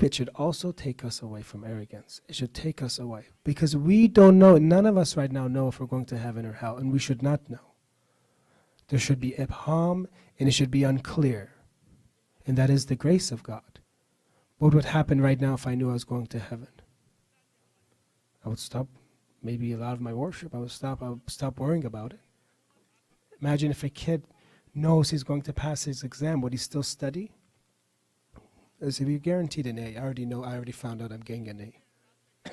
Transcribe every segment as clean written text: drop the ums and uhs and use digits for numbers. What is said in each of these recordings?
it should also take us away from arrogance. It should take us away. Because we don't know, none of us right now know if we're going to heaven or hell, and we should not know. There should be ibham, and it should be unclear. And that is the grace of God. What would happen right now if I knew I was going to heaven? I would stop maybe a lot of my worship. I would stop worrying about it. Imagine if a kid knows he's going to pass his exam, would he still study? As if you're guaranteed an A. I already found out I'm getting an A.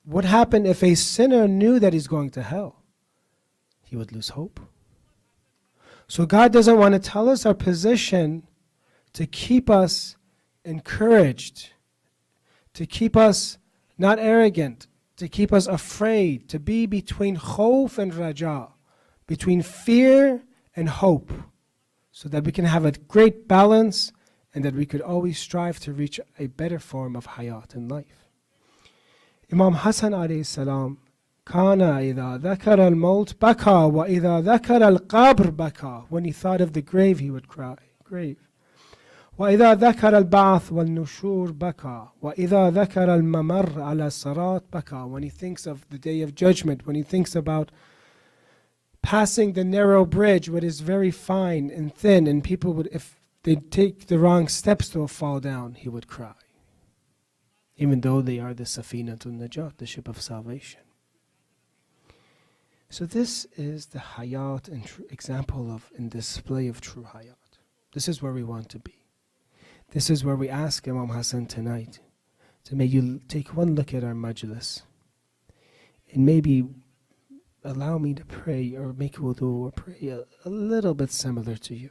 What happened if a sinner knew that he's going to hell? He would lose hope. So God doesn't want to tell us our position to keep us encouraged, to keep us not arrogant, to keep us afraid, to be between khawf and raja, between fear and hope, so that we can have a great balance and that we could always strive to reach a better form of hayat in life. Imam Hassan alayhi salam, kana idha dhakara al-maut baka wa idha dhakara al-qabr baka. When he thought of the grave, he would cry. Grave. وإذا ذكر البعث والنشور بكى وإذا ذكر الممر على الصراط بكى. When he thinks of the day of judgment, when he thinks about passing the narrow bridge, what is very fine and thin, and people would, if they take the wrong steps, they'll fall down, he would cry. Even though they are the Safinatul Najat, the ship of salvation. So this is the hayat and example of and display of true hayat. This is where we want to be. This is where we ask Imam Hassan tonight to may you take one look at our majlis and maybe allow me to pray or make wudu or pray a little bit similar to you,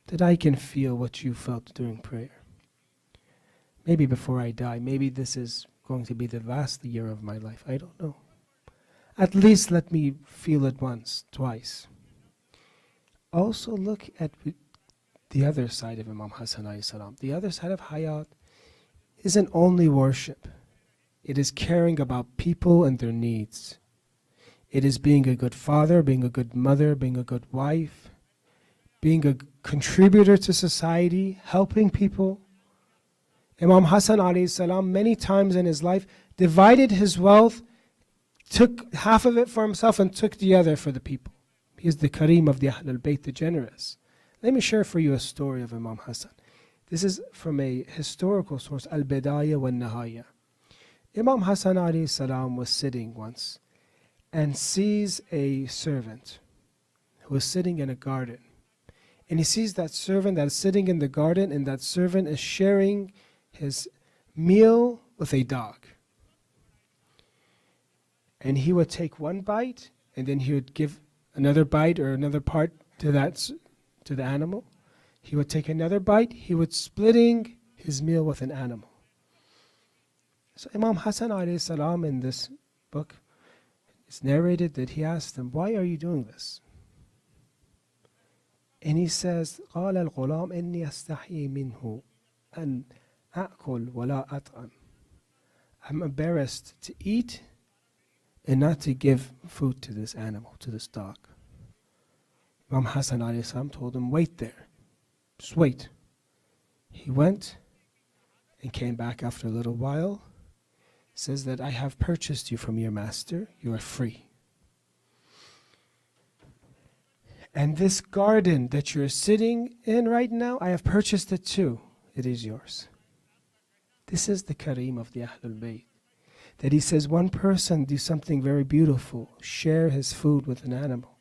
that I can feel what you felt during prayer. Maybe before I die, maybe this is going to be the last year of my life, I don't know. At least let me feel it once, twice. Also look at the other side of Imam Hassan alayhi salam. The other side of hayat isn't only worship. It is caring about people and their needs. It is being a good father, being a good mother, being a good wife, being a contributor to society, helping people. Imam Hassan alayhi salam many times in his life divided his wealth, took half of it for himself and took the other for the people. He is the Kareem of the Ahl al-Bayt, the generous. Let me share for you a story of Imam Hassan. This is from a historical source, Al-Bidayah wa Nihaya. Imam Hassan alayhi salam was sitting once and sees a servant who is sitting in a garden. And he sees that servant that is sitting in the garden, and that servant is sharing his meal with a dog. And he would take one bite, and then he would give another bite or another part to the animal. He would take another bite. He would splitting his meal with an animal. So Imam Hassan alayhi salam in this book, it's narrated that he asked him, why are you doing this? And he says, قال الغلام إني أستحي منه أن أأكل ولا أطعم. I'm embarrassed to eat and not to give food to this animal, to this dog. Imam Hassan alayhi salam told him, wait there. Just wait. He went and came back after a little while. Says that I have purchased you from your master. You are free. And this garden that you're sitting in right now, I have purchased it too. It is yours. This is the Kareem of the Ahlul Bayt. That he says one person do something very beautiful, share his food with an animal.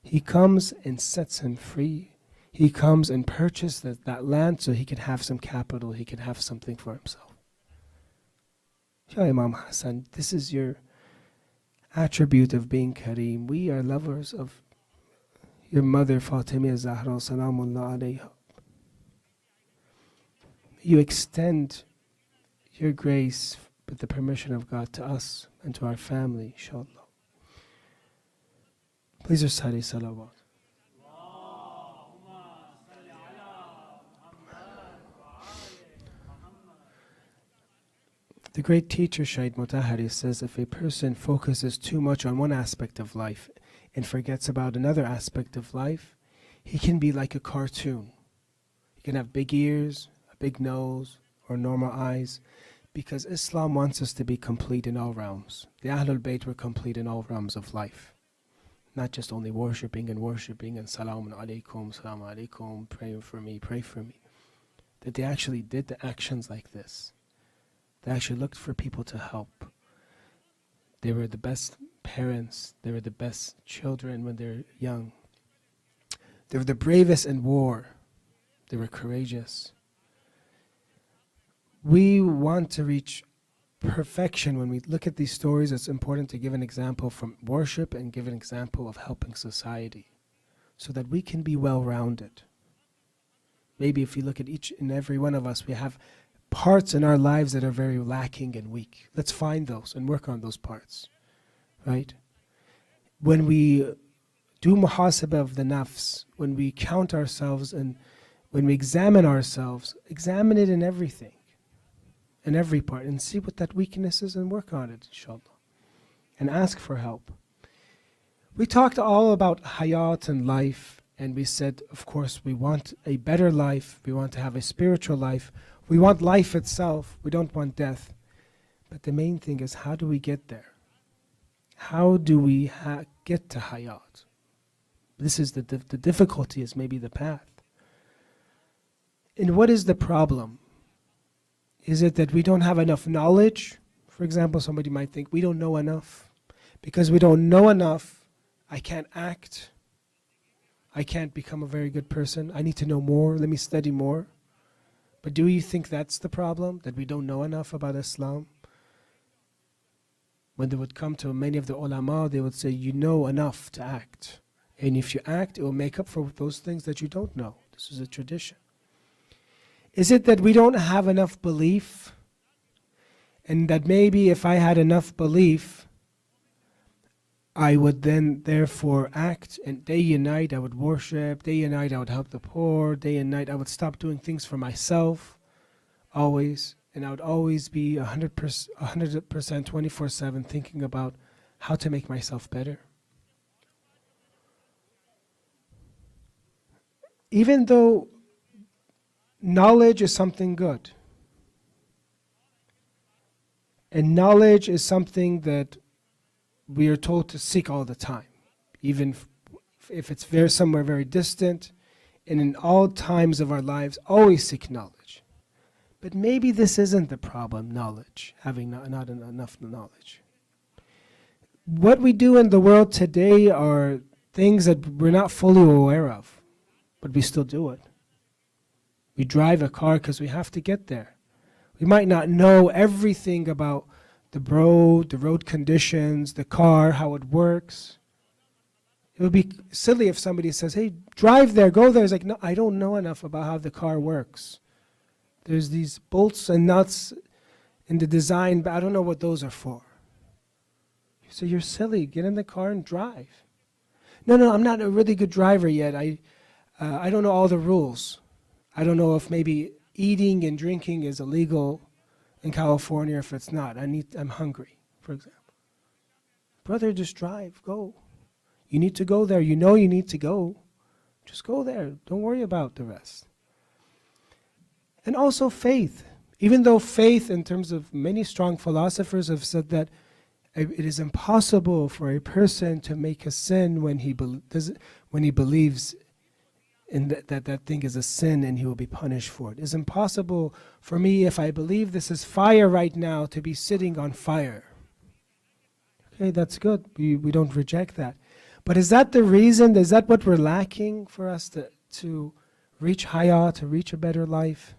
He comes and sets him free. He comes and purchases that land so he can have some capital, he can have something for himself. Ya Imam Hassan, this is your attribute of being Kareem. We are lovers of your mother Fatimah Zahra Salamullah alayha. You extend your grace with the permission of God to us and to our family, inshallah. Please recite a salawat. The great teacher Sayyid Mutahari says if a person focuses too much on one aspect of life and forgets about another aspect of life, he can be like a cartoon. You can have big ears, a big nose, or normal eyes, because Islam wants us to be complete in all realms. The Ahlul Bayt were complete in all realms of life. Not just only worshipping and salamun alaikum, pray for me. That they actually did the actions like this. They actually looked for people to help. They were the best parents. They were the best children when they're young. They were the bravest in war. They were courageous. We want to reach perfection. When we look at these stories, it's important to give an example from worship and give an example of helping society so that we can be well-rounded. Maybe if you look at each and every one of us, we have parts in our lives that are very lacking and weak. Let's find those and work on those parts, right? When we do muhasabah of the nafs, when we count ourselves and when we examine ourselves, examine it in everything, in every part, and see what that weakness is and work on it, inshallah, and ask for help. We talked all about hayat and life, and we said, of course, we want a better life, we want to have a spiritual life, we want life itself, we don't want death. But the main thing is, how do we get there? How do we get to hayat? This is the difficulty, is maybe the path. And what is the problem? Is it that we don't have enough knowledge? For example, somebody might think, we don't know enough. Because we don't know enough, I can't act. I can't become a very good person. I need to know more. Let me study more. But do you think that's the problem? That we don't know enough about Islam? When they would come to many of the ulama, they would say, you know enough to act. And if you act, it will make up for those things that you don't know. This is a tradition. Is it that we don't have enough belief? And that maybe if I had enough belief, I would then therefore act, and day and night I would worship, day and night I would help the poor, day and night I would stop doing things for myself, always, and I would always be 100% 24/7 thinking about how to make myself better. Even though knowledge is something good, and knowledge is something that we are told to seek all the time, even if it's somewhere very distant, and in all times of our lives, always seek knowledge. But maybe this isn't the problem, knowledge, having not enough knowledge. What we do in the world today are things that we're not fully aware of, but we still do it. We drive a car because we have to get there. We might not know everything about the road conditions, the car, how it works. It would be silly if somebody says, hey, drive there, go there. It's like, no, I don't know enough about how the car works. There's these bolts and nuts in the design, but I don't know what those are for. So you're silly, get in the car and drive. No, I'm not a really good driver yet. I don't know all the rules. I don't know if maybe eating and drinking is illegal in California, if it's not. I'm hungry, for example. Brother, just drive, go. You need to go there. You know you need to go. Just go there. Don't worry about the rest. And also faith. Even though faith, in terms of many strong philosophers have said that it is impossible for a person to make a sin when he believes in that thing is a sin and he will be punished for it. It's impossible for me, if I believe this is fire right now, to be sitting on fire. Okay, that's good. We don't reject that. But is that the reason? Is that what we're lacking for us to reach hayat, to reach a better life?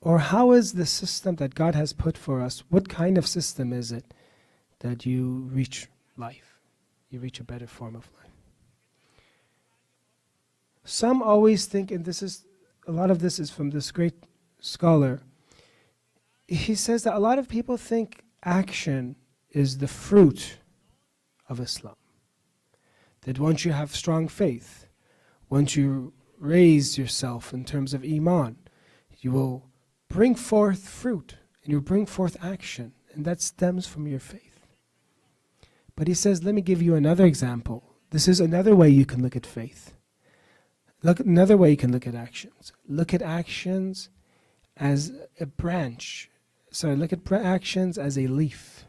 Or how is the system that God has put for us, what kind of system is it that you reach life? You reach a better form of life. Some always think, and a lot of this is from this great scholar, he says that a lot of people think action is the fruit of Islam. That once you have strong faith, once you raise yourself in terms of iman, you will bring forth fruit and you bring forth action, and that stems from your faith. But he says, let me give you another example. This is another way you can look at faith. Look, another way you can look at actions. Look at actions as a branch. Sorry, look at actions as a leaf.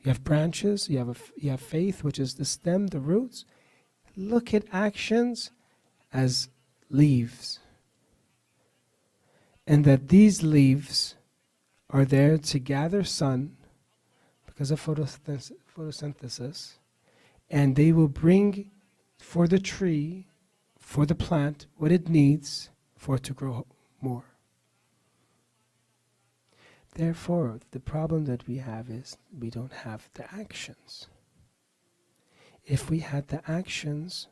You have branches, you have faith, which is the stem, the roots. Look at actions as leaves. And that these leaves are there to gather sun because of photosynthesis, and they will bring for the tree, for the plant, what it needs for it to grow more. Therefore, the problem that we have is we don't have the actions. If we had the actions,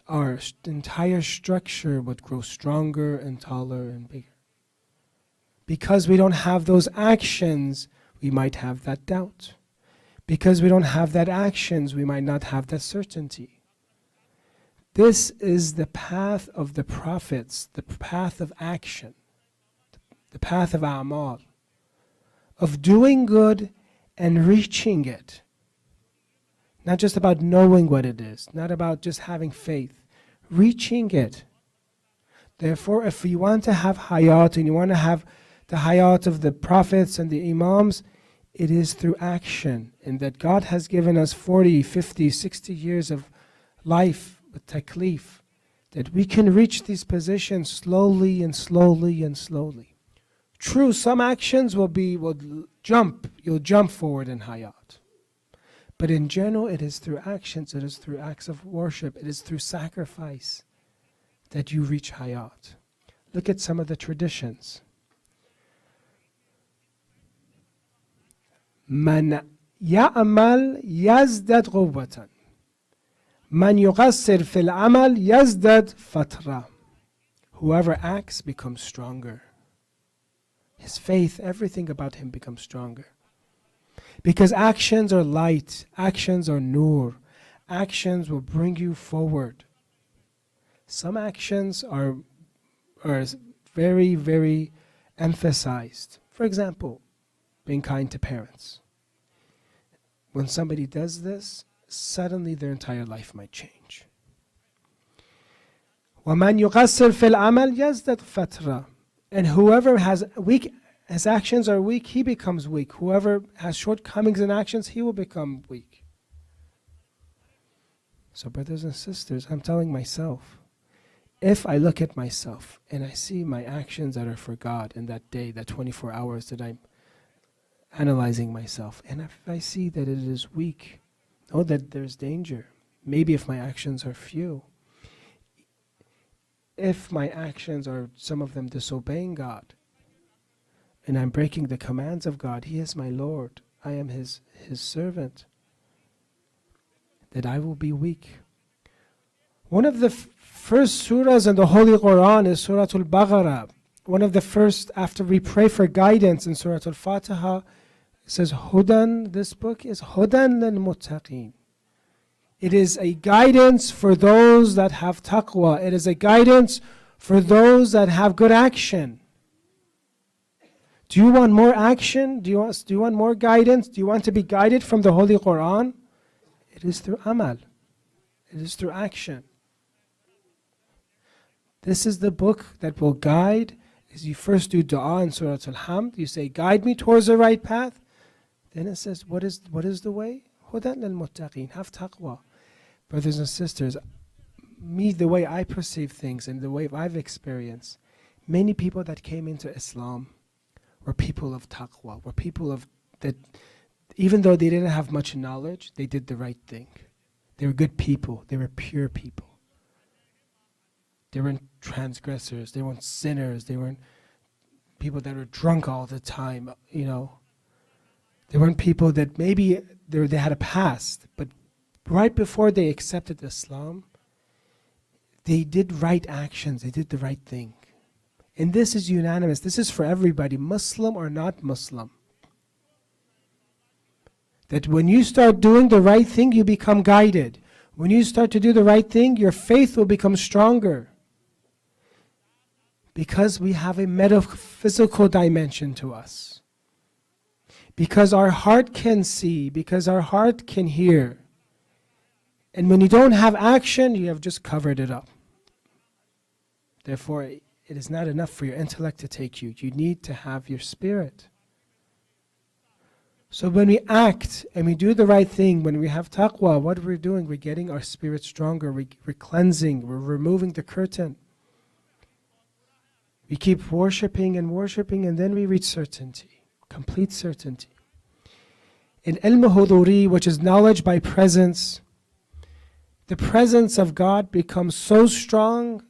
our entire structure would grow stronger and taller and bigger. Because we don't have those actions, we might have that doubt. Because we don't have that actions, we might not have that certainty. This is the path of the prophets, the path of action, the path of a'mal, of doing good and reaching it. Not just about knowing what it is, not about just having faith, reaching it. Therefore, if you want to have hayat and you want to have the hayat of the prophets and the imams, it is through action. And that God has given us 40, 50, 60 years of life with taklif, that we can reach these positions slowly and slowly and slowly. True, some actions will jump, you'll jump forward in hayat. But in general, it is through actions, it is through acts of worship, it is through sacrifice that you reach hayat. Look at some of the traditions. Man ya'amal yazdad quwwatan. Man yuqassir fil amal yazdad fatra. Whoever acts becomes stronger. His faith, everything about him becomes stronger. Because actions are light, actions are nur, actions will bring you forward. Some actions are very, very emphasized. For example, being kind to parents. When somebody does this, suddenly their entire life might change. وَمَنْ يُقَصِّرْ فِي الْعَمَلْ يَزْدَدْ فَتْرًا. And whoever has his actions are weak, he becomes weak. Whoever has shortcomings in actions, he will become weak. So brothers and sisters, I'm telling myself, if I look at myself and I see my actions that are for God in that day, that 24 hours that I'm analyzing myself, and if I see that it is weak, know that there's danger. Maybe if my actions are few, if my actions are some of them disobeying God, and I'm breaking the commands of God, He is my Lord, I am His servant, that I will be weak. One of the first surahs in the Holy Quran is Surah Al-Baqarah. One of the first, after we pray for guidance in Surah Al-Fatiha, it says, Hudan, this book is Hudan lil-Muttaqeen. It is a guidance for those that have taqwa. It is a guidance for those that have good action. Do you want more action? Do you want more guidance? Do you want to be guided from the Holy Quran? It is through amal. It is through action. This is the book that will guide. As you first do dua in Surah Al-Hamd, you say, guide me towards the right path. Then it says, what is the way? Hudan lil-Muttaqeen, have taqwa. Brothers and sisters, the way I perceive things and the way I've experienced, many people that came into Islam were people of taqwa, were people that, even though they didn't have much knowledge, they did the right thing. They were good people, they were pure people. They weren't transgressors, they weren't sinners, they weren't people that were drunk all the time, They weren't people that maybe they had a past, but right before they accepted Islam, they did right actions, they did the right thing. And this is unanimous, this is for everybody, Muslim or not Muslim. That when you start doing the right thing, you become guided. When you start to do the right thing, your faith will become stronger. Because we have a metaphysical dimension to us. Because our heart can see, because our heart can hear. And when you don't have action, you have just covered it up. Therefore, it is not enough for your intellect to take you. You need to have your spirit. So when we act and we do the right thing, when we have taqwa, what we're doing, we're getting our spirit stronger, we're cleansing, we're removing the curtain. We keep worshipping, and then we reach certainty, complete certainty. In ilm huduri, which is knowledge by presence, the presence of God becomes so strong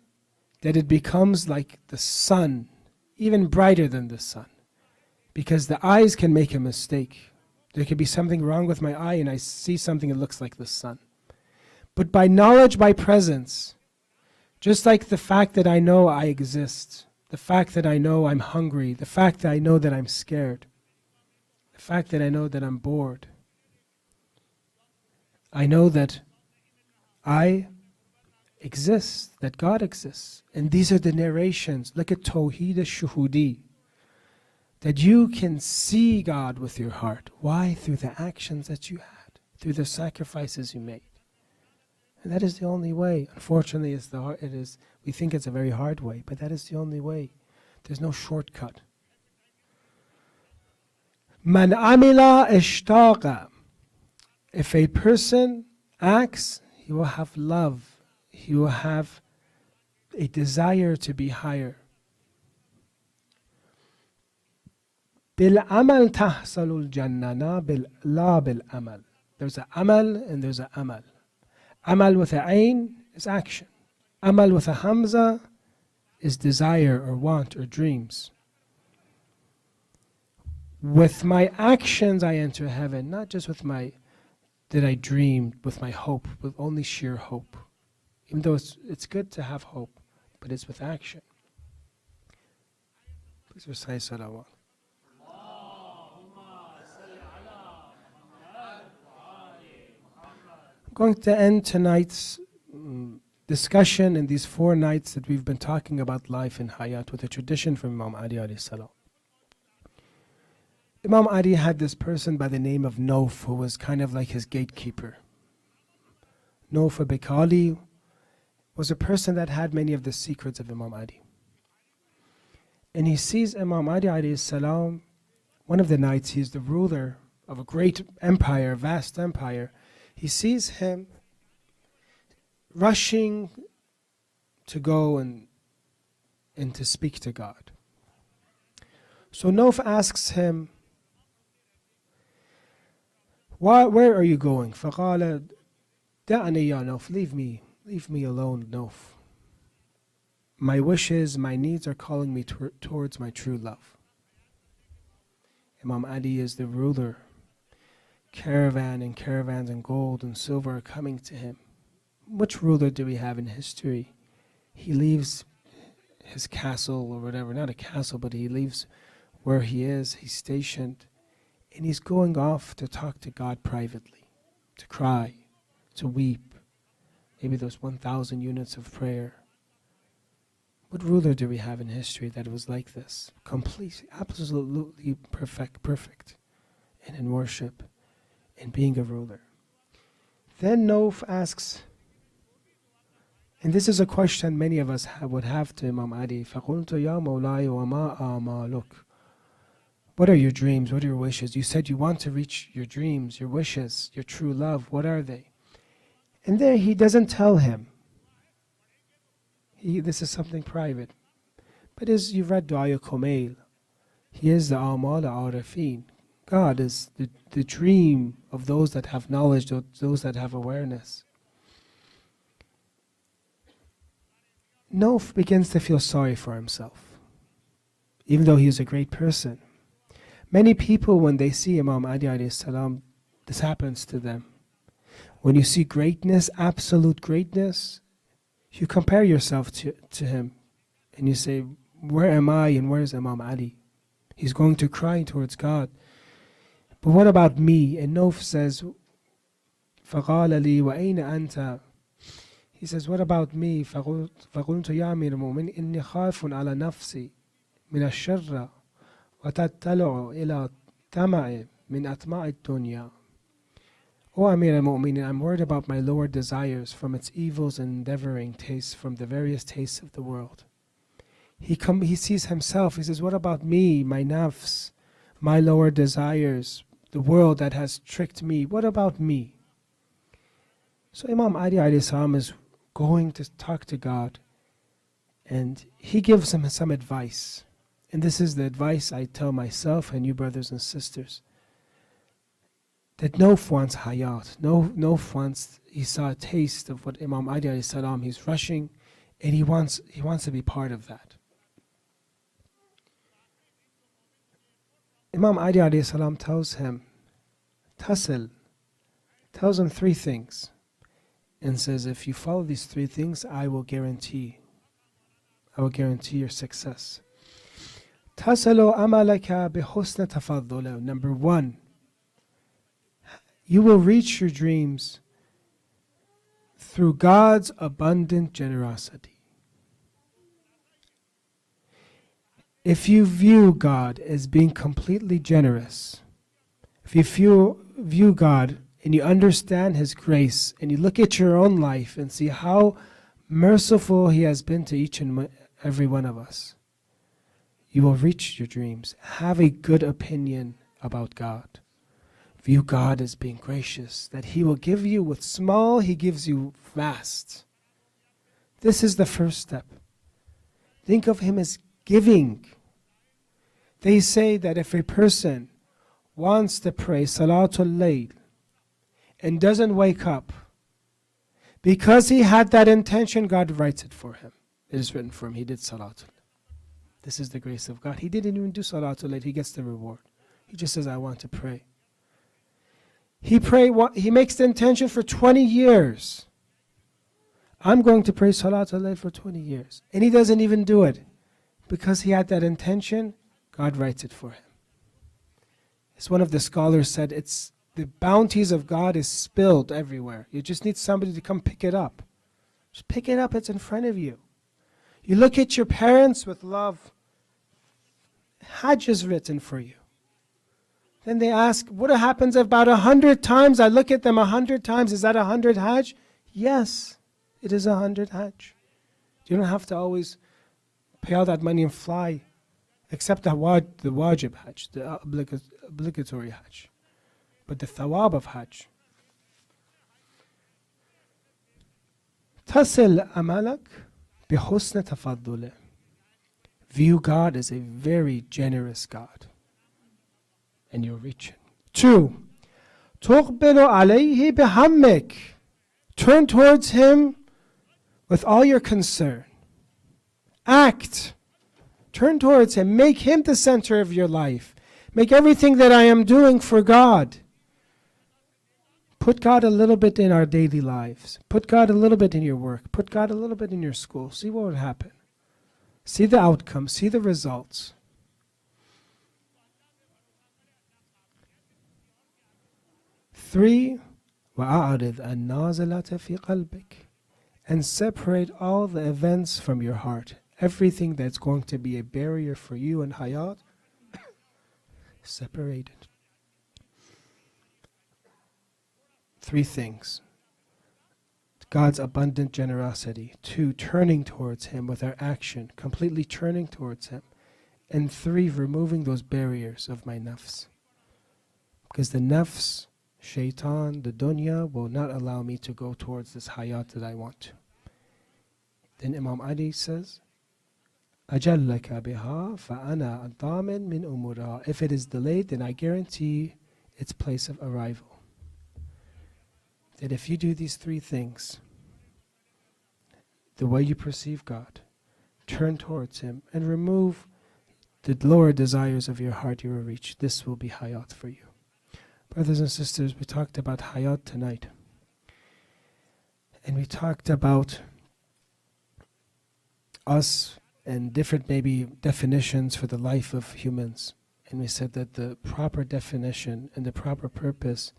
that it becomes like the sun, even brighter than the sun. Because the eyes can make a mistake. There could be something wrong with my eye and I see something that looks like the sun. But by knowledge, by presence, just like the fact that I know I exist, the fact that I know I'm hungry, the fact that I know that I'm scared, the fact that I know that I'm bored, I know that I exist, that God exists. And these are the narrations. Look at Tawheed al-Shuhudi. That you can see God with your heart. Why? Through the actions that you had, through the sacrifices you made. And that is the only way. Unfortunately, we think it's a very hard way, but that is the only way. There's no shortcut. Man amila ishtaqa. If a person acts, he will have love. He will have a desire to be higher. بالعمل تحصل الجنة لا بالعمل. There's an amal and there's an amal. Amal with a ain is action. Amal with a hamza is desire or want or dreams. With my actions I enter heaven, not just with my, that I dreamed, with my hope, with only sheer hope. Even though it's good to have hope, but it's with action. Please recite salawat. I'm going to end tonight's discussion in these 4 nights that we've been talking about life in Hayat with a tradition from Imam Ali alayhi salam. Imam Ali had this person by the name of Nauf who was kind of like his gatekeeper. Nauf al-Bikali was a person that had many of the secrets of Imam Ali. And he sees Imam Ali alayhi salam, one of the nights, he's the ruler of a great empire, vast empire. He sees him rushing to go and to speak to God. So Nauf asks him, where are you going? فَقَالَ دَعْنِي يَا نَوْف. Leave me alone, Nauf. My wishes, my needs are calling me towards my true love. Imam Ali is the ruler. Caravans and gold and silver are coming to him. Which ruler do we have in history? He leaves his castle or whatever, not a castle, but he leaves where he is, he's stationed, and he's going off to talk to God privately, to cry, to weep. Maybe those 1,000 units of prayer. What ruler do we have in history that was like this? Complete, absolutely perfect, and in worship. And being a ruler. Then Nauf asks, and this is a question many of us would have to Imam Ali, فَقُلْتُ يَا مَوْلَايَ وَمَا آمَالُكَ. What are your dreams? What are your wishes? You said you want to reach your dreams, your wishes, your true love. What are they? And there he doesn't tell him. This is something private. But as you've read Du'a Kumail, he is the Amal Arafin. God is the dream of those that have knowledge, those that have awareness. Nauf begins to feel sorry for himself, even though he is a great person. Many people, when they see Imam Ali alayhi salam, this happens to them. When you see greatness, absolute greatness, you compare yourself to him, and you say, where am I and where is Imam Ali? He's going to cry towards God. But what about me? And Nauf says, فَقَالَ لِي وَأَيْنَ أَنْتَ. He says, what about me? فَقُلْتُ يَا أَمِيرَ الْمُؤْمِنِينَ إِنِّي خَائِفٌ عَلَى نَفْسِي مِنَ الشَّرِّ وَتَتَّلِعُ إِلَى طَمَعٍ مِنْ أَطْمَاعِ الدُّنْيَا. O Amir al-Mu'minin, I'm worried about my lower desires from its evils and endeavoring tastes from the various tastes of the world. He sees himself. He says, what about me, my nafs, my lower desires, the world that has tricked me? What about me? So Imam Ali alayhi salam is going to talk to God, and he gives him some advice. And this is the advice I tell myself and you brothers and sisters. That no wants hayat, no wants, he saw a taste of what Imam Ali alayhi salam, he's rushing, and he wants to be part of that. Imam Ali alayhi salam tells him, Tasil, tells him three things, and says, if you follow these three things, I will guarantee your success. Tasalu amalaka bihusna tafaddula. Number one, you will reach your dreams through God's abundant generosity. If you view God as being completely generous, if you view God and you understand His grace, and you look at your own life and see how merciful He has been to each and every one of us, you will reach your dreams. Have a good opinion about God. View God as being gracious, that He will give you with small, He gives you vast. This is the first step. Think of Him as giving. They say that if a person wants to pray Salatul Layl and doesn't wake up, because he had that intention, God writes it for him. It is written for him. He did Salatul. This is the grace of God. He didn't even do Salatul Layl. He gets the reward. He just says, I want to pray. He makes the intention for 20 years. I'm going to pray Salatul Layl for 20 years. And he doesn't even do it. Because he had that intention, God writes it for him. As one of the scholars said, the bounties of God is spilled everywhere. You just need somebody to come pick it up. Just pick it up, it's in front of you. You look at your parents with love. Hajj is written for you. Then they ask, what happens if about 100 times I look at them 100 times? Is that 100 Hajj? Yes, it is 100 Hajj. You don't have to always pay all that money and fly, except the wajib Hajj, the obligatory Hajj. But the thawab of Hajj. Tasil amalak bihusna tafaddule. View God as a very generous God. And you'll reach it. 2. Tuqbilu alayhi bihammek. Turn towards Him with all your concern. Act. Turn towards Him. Make Him the center of your life. Make everything that I am doing for God. Put God a little bit in our daily lives. Put God a little bit in your work. Put God a little bit in your school. See what would happen. See the outcome. See the results. 3. وَأَعْرِضْ النَّازِلَةَ فِي قَلْبِكَ. And separate all the events from your heart. Everything that's going to be a barrier for you in hayat, separate it. 3 things. God's abundant generosity. 2, turning towards Him with our action, completely turning towards Him. And 3, removing those barriers of my nafs. Because the nafs, shaitan, the dunya will not allow me to go towards this hayat that I want to. Then Imam Ali says, أَجَلَّكَ بِهَا فَأَنَا أَضَامٍ مِنْ أُمُرَهَا. If it is delayed, then I guarantee its place of arrival. That if you do these 3 things, the way you perceive God, turn towards Him, and remove the lower desires of your heart, you will reach. This will be hayat for you. Brothers and sisters, we talked about hayat tonight. And we talked about us and different maybe definitions for the life of humans. And we said that the proper definition and the proper purpose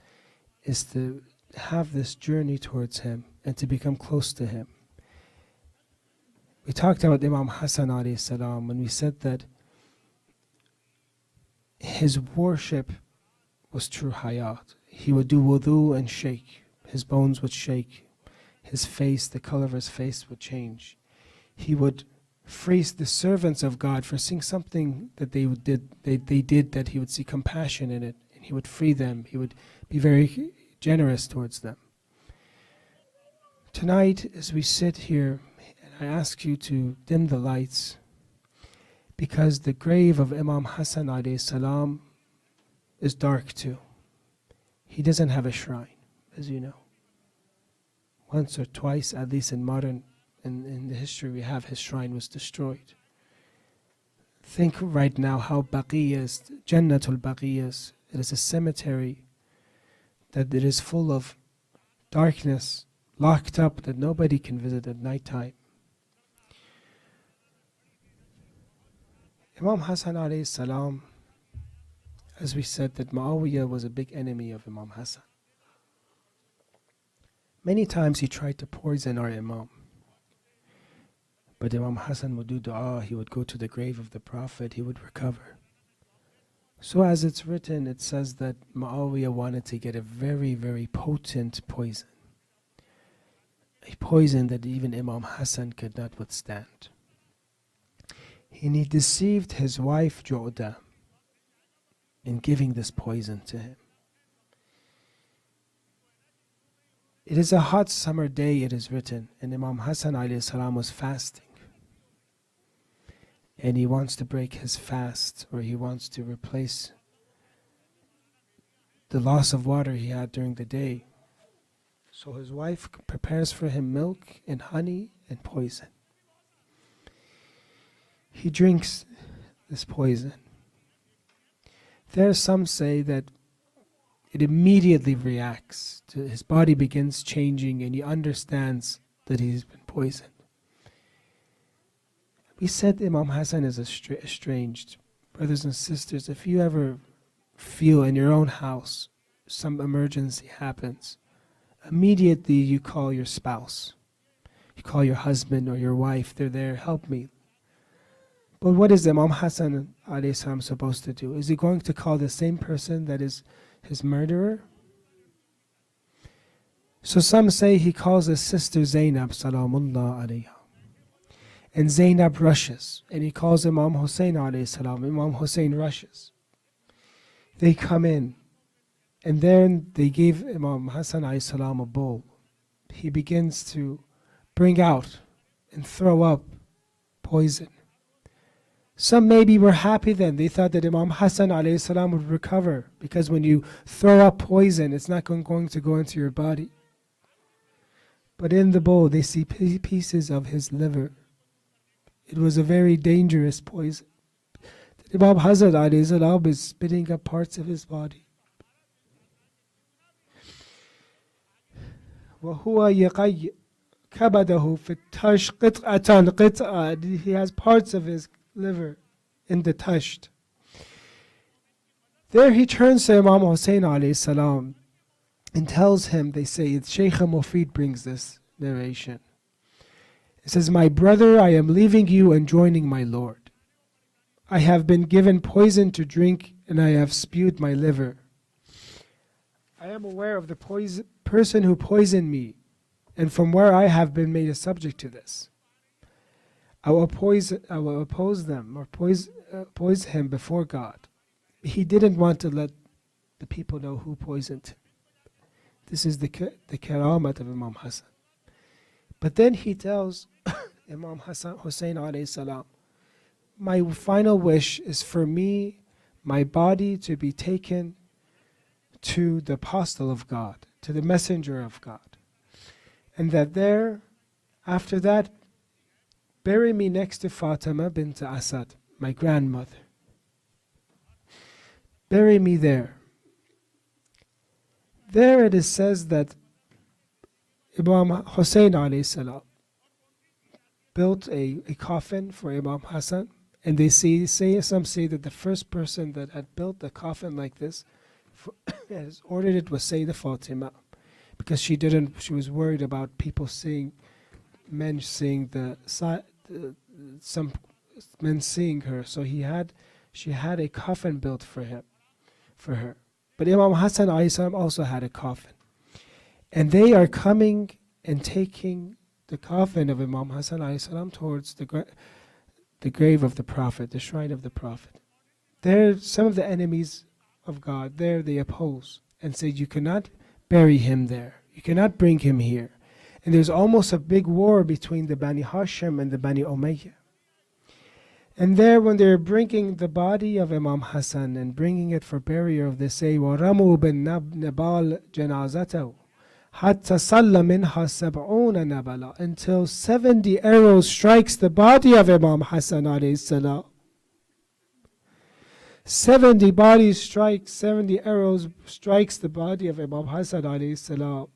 is to have this journey towards Him and to become close to Him. We talked about Imam Hassan alayhi salam when we said that his worship was true hayat. He would do wudu and shake. His bones would shake. His face, the color of his face would change. He would free the servants of God for seeing something that they did that he would see compassion in it, and he would free them. He would be very generous towards them. Tonight, as we sit here, I ask you to dim the lights, because the grave of Imam Hassan alayhi salam is dark too. He doesn't have a shrine, as you know. Once or twice, at least in the history we have, his shrine was destroyed. Think right now how Baqiyas, Jannatul Baqiyas, it is a cemetery that it is full of darkness, locked up, that nobody can visit at night time. Imam Hassan alayhi salam, as we said, that Muawiyah was a big enemy of Imam Hassan. Many times he tried to poison our Imam. But Imam Hassan would do dua, he would go to the grave of the Prophet, he would recover. So as it's written, it says that Muawiyah wanted to get a very, very potent poison. A poison that even Imam Hassan could not withstand. And he deceived his wife Ju'da in giving this poison to him. It is a hot summer day, it is written, and Imam Hassan alayhi salam was fasting. And he wants to break his fast, or he wants to replace the loss of water he had during the day. So his wife prepares for him milk and honey and poison. He drinks this poison. There are some say that it immediately reacts. His body begins changing and he understands that he's been poisoned. We said Imam Hassan is estranged. Brothers and sisters, if you ever feel in your own house some emergency happens, immediately you call your spouse. You call your husband or your wife. They're there, help me. But what is Imam Hassan alayhi salam supposed to do? Is he going to call the same person that is his murderer? So some say he calls his sister Zainab salamullah alayha. And Zainab rushes. And he calls Imam Hussein alayhi salam. Imam Hussein rushes. They come in. And then they gave Imam Hassan alayhi salam a bowl. He begins to bring out and throw up poison. Some maybe were happy then. They thought that Imam Hassan alayhi salam would recover, because when you throw up poison, it's not going to go into your body. But in the bowl, they see pieces of his liver. It was a very dangerous poison. Imam Hassan alayhi salam is spitting up parts of his body. وَهُوَ يَقَيْ كَبَدَهُ فِي التَّشْ قِطْعَةً قِطْعَةً. He has parts of his liver in the tasht. There he turns to Imam Hussein alayhi salam and tells him, they say, Shaykh Mufid brings this narration. It says, my brother, I am leaving you and joining my Lord. I have been given poison to drink and I have spewed my liver. I am aware of the person who poisoned me, and from where I have been made a subject to this. I will oppose them or poison him before God. He didn't want to let the people know who poisoned him. This is the karamat of Imam Hassan. But then he tells Imam Hussein alayhi salam, my final wish is for me, my body to be taken to the apostle of God, to the messenger of God. And that there, after that, bury me next to Fatima bint Asad, my grandmother. Bury me there. There it is says that Imam Hussein alayhi salam built a coffin for Imam Hassan, and they some say that the first person that had built a coffin like this, has ordered it, was Sayyidah Fatima, because she was worried about people men seeing some men seeing her. So she had a coffin built for her. But Imam Hassan alayhi salam also had a coffin. And they are coming and taking the coffin of Imam Hassan alayhi salam towards the grave of the Prophet, the shrine of the Prophet. There, some of the enemies of God, there they oppose and say, you cannot bury him there. You cannot bring him here. And there's almost a big war between the Bani Hashim and the Bani Umayyah. And there, when they're bringing the body of Imam Hassan and bringing it for burial, they say, وَرَمُوا بِالنَّبَالِ جَنَازَتَهُ حَتَّى صَلَّ مِنْهَا سَبْعُونَ نَبَلًا, until 70 arrows strikes the body of Imam Hassan alayhi salam. 70 bodies strike, 70 arrows strikes the body of Imam Hassan alayhi salam.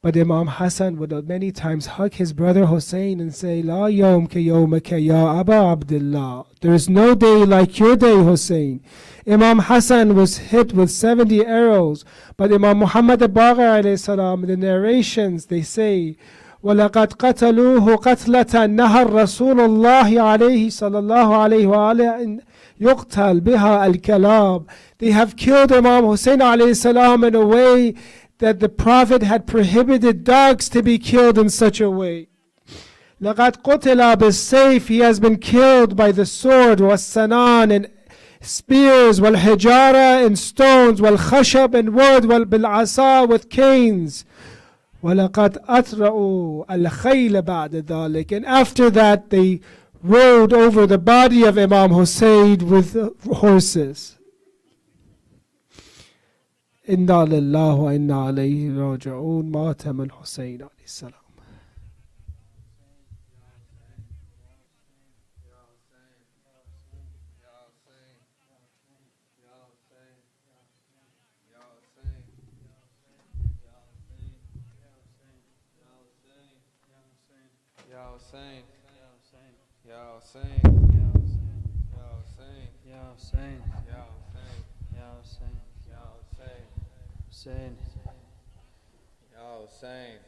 But Imam Hassan would many times hug his brother Hussein and say, La yawm ka yawmaka ya Aba Abdullah. There is no day like your day, Hussein. Imam Hassan was hit with 70 arrows. But Imam Muhammad al-Baqir alayhi salam, in the narrations, they say, وَلَقَدْ قَتَلُوهُ قَتْلَةً نَهَى الرَّسُولُ اللَّهِ عَلَيْهِ صَلَى اللَّهُ عَلَيْهِ وَآلِهِ يُقْتَلْ بِهَا الْكَلَابِ. They have killed Imam Hussein alayhi salam in a way that the Prophet had prohibited dogs to be killed in such a way. لَقَدْ قُتِلَ بِالسَّيْفِ. He has been killed by the sword, وَالسَّنَانِ, and spears, وَالْحِجَارَةِ, and stones, وَالْخَشَبِ, and wood, وَالْبِالْعَصَى, with canes. وَلَقَدْ أَطْرَأُوا الْخَيْلَ بَعْدَ ذَلِكَ. And after that they rode over the body of Imam Hussein with horses. Inna lillahi wa inna alayhi raji'un. Matam al-Hussein alayhi salam.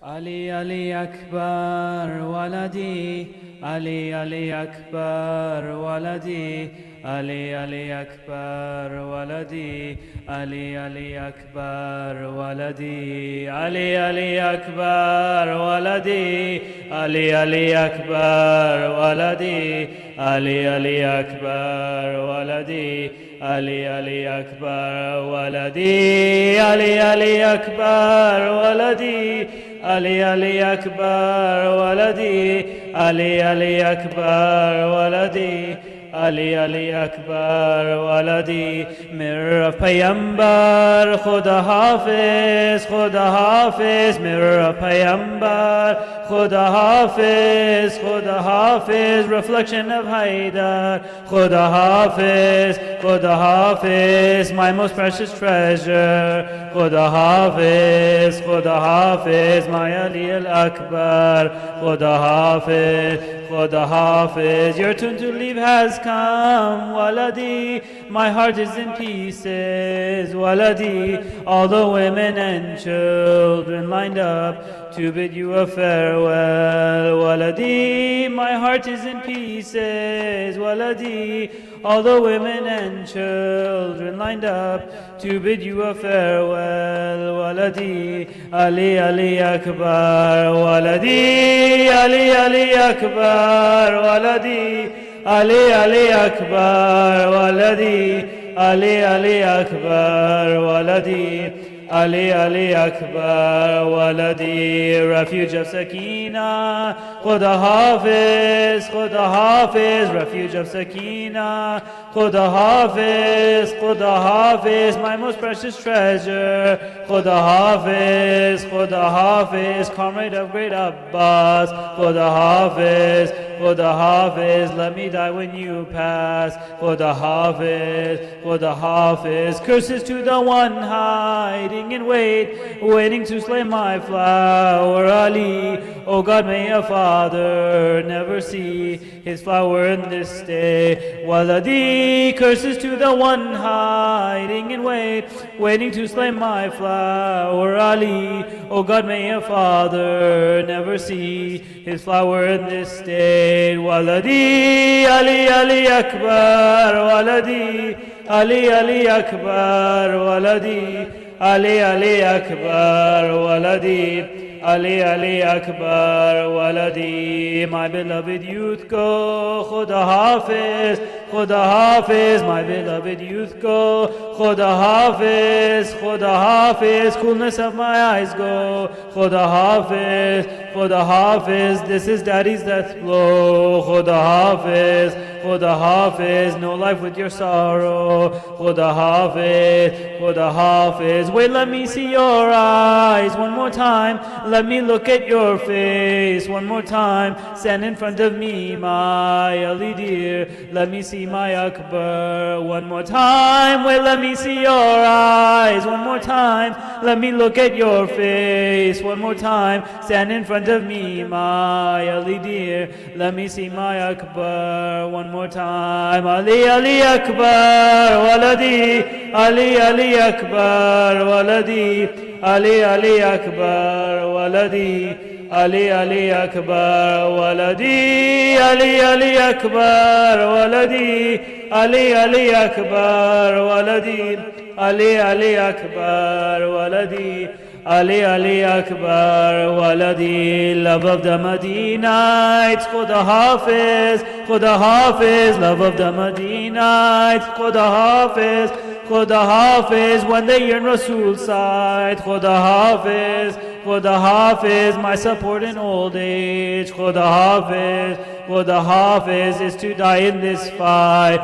Ali Ali Akbar Waladi, Ali Ali Akbar Waladi, Ali Ali Akbar Waladi, Ali Ali Akbar Waladi, Ali Ali Akbar Waladi, Ali Ali Akbar Waladi, Ali Ali Akbar Waladi, Ali Ali Akbar Waladi, Ali Ali Akbar Waladi, Ali Ali Akbar Waladi, Ali Ali Akbar Waladi, Ali Ali Akbar Waladi. Mirror of Payambar, Khuda Hafiz, Khuda Hafiz. Mirror of Payambar, Khuda Hafiz, Khuda Hafiz. Reflection of Haidar, Khuda Hafiz, Khuda Hafiz. My most precious treasure, Khuda Hafiz, Khuda Hafiz. My Ali al-Akbar, Khuda Hafiz, Khuda Hafiz. Your turn to leave has come, Waladi. My heart is in pieces, Waladi. All the women and children lined up to bid you a farewell, Waladi. My heart is in pieces, Waladi. All the women and children lined up to bid you a farewell, Waladi. Ali Ali Akbar Waladi, Ali Ali Akbar Waladi, Ali Ali Akbar Waladi, Ali Ali Akbar Waladi, Ali Ali Akbar Waladi. Refuge of Sakina, Khuda Hafiz, Khuda Hafiz. Refuge of Sakina, Khuda Hafiz, Khuda Hafiz. My most precious treasure, Khuda Hafiz, Khuda Hafiz. Comrade of great Abbas, Khuda Hafiz, Khuda Hafiz. Let me die when you pass, Khuda Hafiz, Khuda Hafiz. Curses to the one hiding in wait, waiting to slay my flower Ali. Oh God, may a father never see his flower in this day, Waladi. Curses to the one hiding in wait, waiting to slay my flower Ali. Oh God, may a father never see his flower in this state, Waladi. Ali Ali Akbar Waladi, Ali Ali Akbar Waladi, Ali Ali Akbar Waladi, Ali, Ali Akbar, Waladi. My beloved youth go, Khuda Hafiz, Khuda Hafiz. My beloved youth go, Khuda Hafiz, Khuda Hafiz. Coolness of my eyes go, Khuda Hafiz, Khuda Hafiz. This is daddy's death blow, Khuda Hafiz, Khuda Hafiz. No life with your sorrow, Khuda Hafiz, Khuda Hafiz. Wait, let me see your eyes one more time. Let me look at your face one more time. Stand in front of me, my Ali dear. Let me see my Akbar one more time. Wait, let me see your eyes one more time. Let me look at your face one more time. Stand in front of me, my Ali dear. Let me see my Akbar one more time. Ali, Ali Akbar, Waladi. Ali, Ali Akbar, Waladi. Ali, Ali Akbar, Waladi. Ali, Ali Akbar, Waladi. Ali, Ali Akbar, Waladi. Ali, Ali Akbar, Waladi. Ali, Ali Akbar, Waladi. Ali, Ali Akbar, Waladi. Love of the Madinites, Khuda Hafiz, Khuda Hafiz. Love of the Madinites, Khuda Hafiz, Khuda Hafiz. When they yearn Rasul's side, Khuda Hafiz, Khuda Hafiz. My support in old age, Khuda Hafiz, Khuda Hafiz. Is to die in this fight,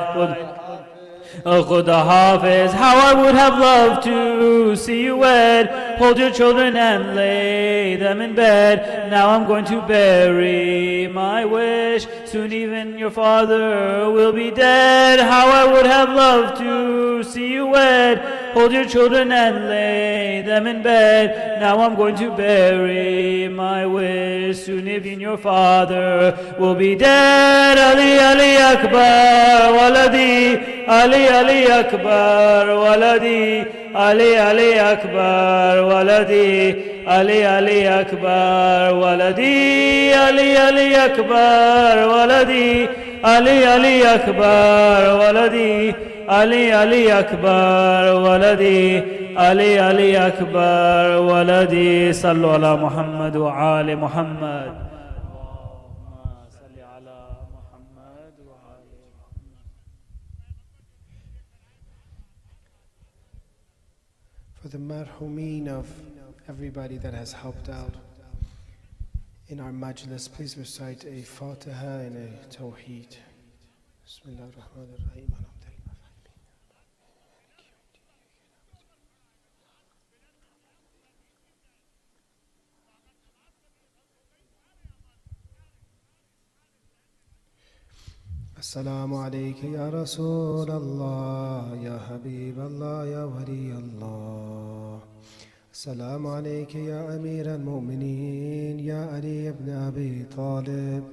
Khuda Hafiz. How I would have loved to see you wed, hold your children and lay them in bed. Now I'm going to bury my wish, soon even your father will be dead. How I would have loved to see you wed, hold your children and lay them in bed. Now I'm going to bury my wish, soon even your father will be dead. Ali, Ali Akbar, Waladi. Ali, Ali Akbar, Waladi. Ali, Ali Akbar, Waladi. Ali, Ali Akbar, Waladi. Ali, Ali Akbar, Waladi. Ali, Ali Akbar, Waladi. Ali, Ali Akbar, Waladi. Ali, Ali Akbar, Waladi. Sallu ala Muhammad wa ali Muhammad. For the marhumeen of everybody that has helped out in our majlis, please recite a Fatiha and a Tawheed. Bismillah ar-Rahman ar-Rahim. السلام عليك يا رسول الله يا حبيب الله يا ولي الله. السلام عليك يا أمير المؤمنين يا علي بن أبي طالب.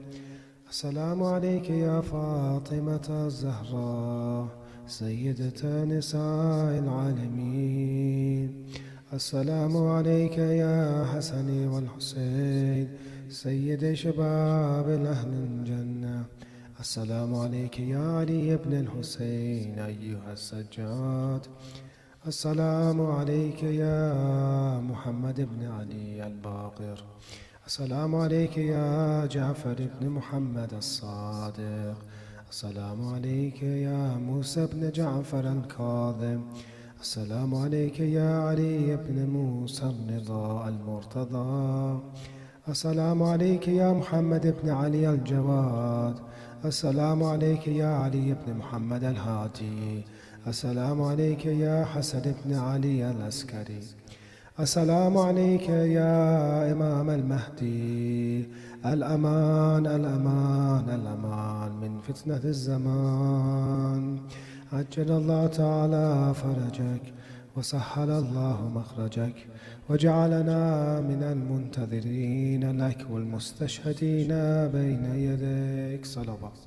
السلام عليك يا فاطمة الزهراء سيدة نساء العالمين. السلام عليك يا حسن والحسين سيد شباب أهل الجنة. السلام عليك يا علي بن الحسين أيها السجاد. السلام عليك يا محمد بن علي الباقر. السلام عليك يا جعفر بن محمد الصادق. السلام عليك يا موسى بن جعفر الكاظم. السلام عليك يا علي بن موسى الرضا المرتضى. السلام عليك يا محمد بن علي الجواد. السلام عليك يا علي بن محمد الهادي. السلام عليك يا حسن بن علي العسكري. السلام عليك يا إمام المهدي. الأمان الأمان الأمان من فتنة الزمان. عجل الله تعالى فرجك وسهل الله مخرجك وجعلنا من المنتظرين لك والمستشهدين بين يديك. صلوات.